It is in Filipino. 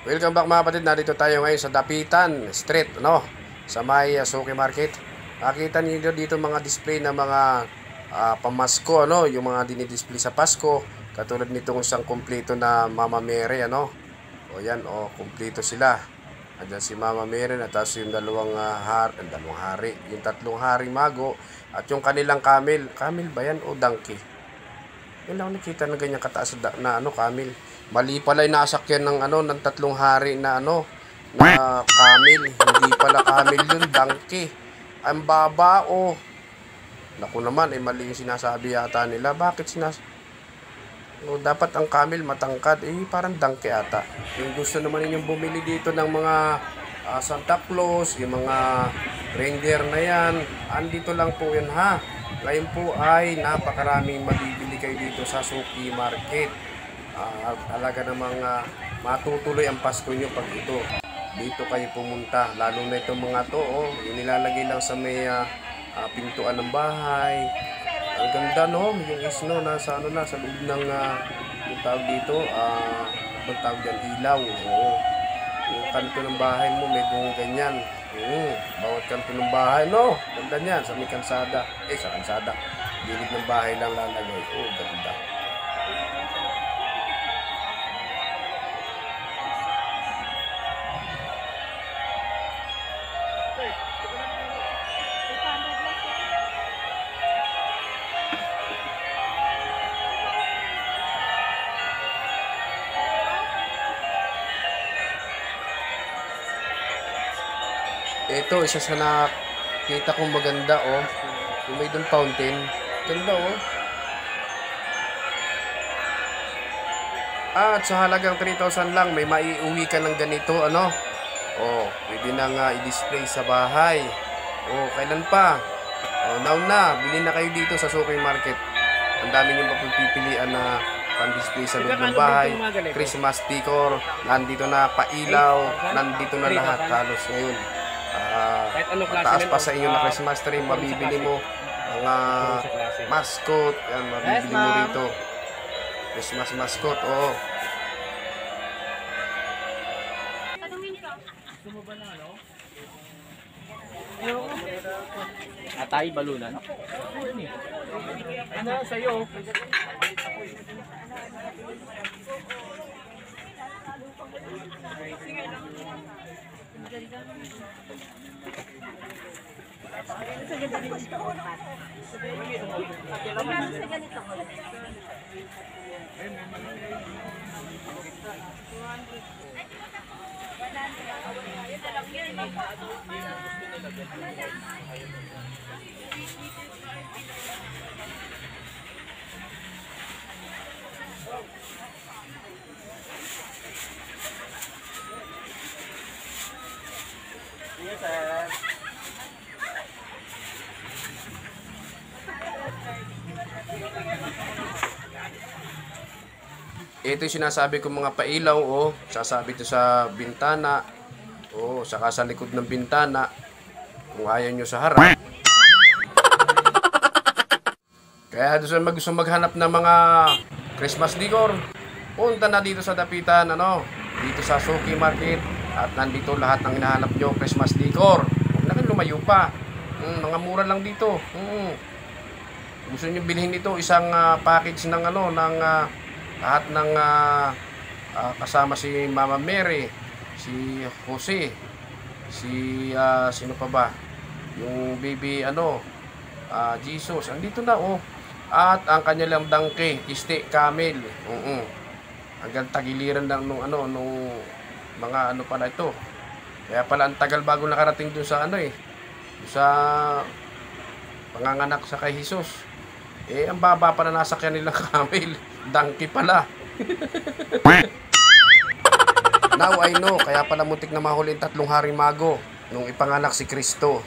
Welcome back mga kapatid, narito tayo ngayon sa Dapitan Street, sa may Suki Market. Nakita niyo dito mga display na mga pamasko, yung mga dinidisplay sa Pasko. Katulad nitong isang kumpleto na Mama Mary, O yan, kumpleto sila. Andiyan si Mama Mary at tapos yung dalawang hari, yung tatlong hari mago at yung kanilang camel. Camel ba yan o donkey? Yan lang nakita na ganyan kataas na camel. Mali pala yung nasakyan ng ng tatlong hari na na camel. Hindi pala camel yun, donkey. Ang baba Naku naman, mali yung sinasabi yata nila. Bakit dapat ang camel matangkad, parang donkey ata. Yung gusto naman ninyong bumili dito ng mga Santa Claus, yung mga reindeer na yan, andito lang po yan ha. Ngayon po ay napakaraming mabibili kayo dito sa Suki Market. Talaga namang matutuloy ang Pasko nyo pag dito kayo pumunta, lalo na itong mga to yung nilalagay lang sa may pintuan ng bahay. Ang ganda yung nasa sa loob ng yung tawag dito ang tawag dyan, ilaw. Yung kanto ng bahay mo medyo ganyan. Bawat kanto ng bahay ganda niyan sa may kansada, sa kansada gilid ng bahay lang lalagay. Ganda. Ito, isa sa nakita kong maganda, yung may doon fountain. Ganda, At sa halagang 3,000 lang, may maiuwi ka ng ganito, pwede na nga i-display sa bahay. Kailan pa? Now na, bilhin na kayo dito sa Suki Market. Ang dami nyo mapipilian na pan-display sa loob ng bahay. Christmas decor, nandito na pailaw, nandito na lahat halos ngayon. Mataas pa sa inyo na Christmas tree, mabibili mo mga mascot, yan, mabibili mo rito. Christmas mascot, Atay, balunan. Ano sa'yo? Yes, sir. Ito yung sinasabi ko mga pailaw, sasabi ito sa bintana, saka sa likod ng bintana, kung ayaw nyo sa harap. Kaya doon sa gusto maghanap ng mga Christmas decor, punta na dito sa Dapitan, dito sa Suki Market, at nandito lahat ng hinahanap nyo, Christmas decor. Huwag na kayo lumayo pa, mga mura lang dito. Gusto nyo bilhin dito isang package ng lahat ng kasama si Mama Mary, si Jose, sino pa ba? Yung baby Jesus. Andito na At ang kanilang donkey, camel. Hanggang tagiliran lang nung mga pala ito. Kaya pala ang tagal bago nakarating dun sa sa panganganak sa kay Jesus. Ang baba pa na nasakyan nilang camel. Donkey pala. Now I know, kaya pala muntik na mahuli yung tatlong haring mago nung ipanganak si Kristo.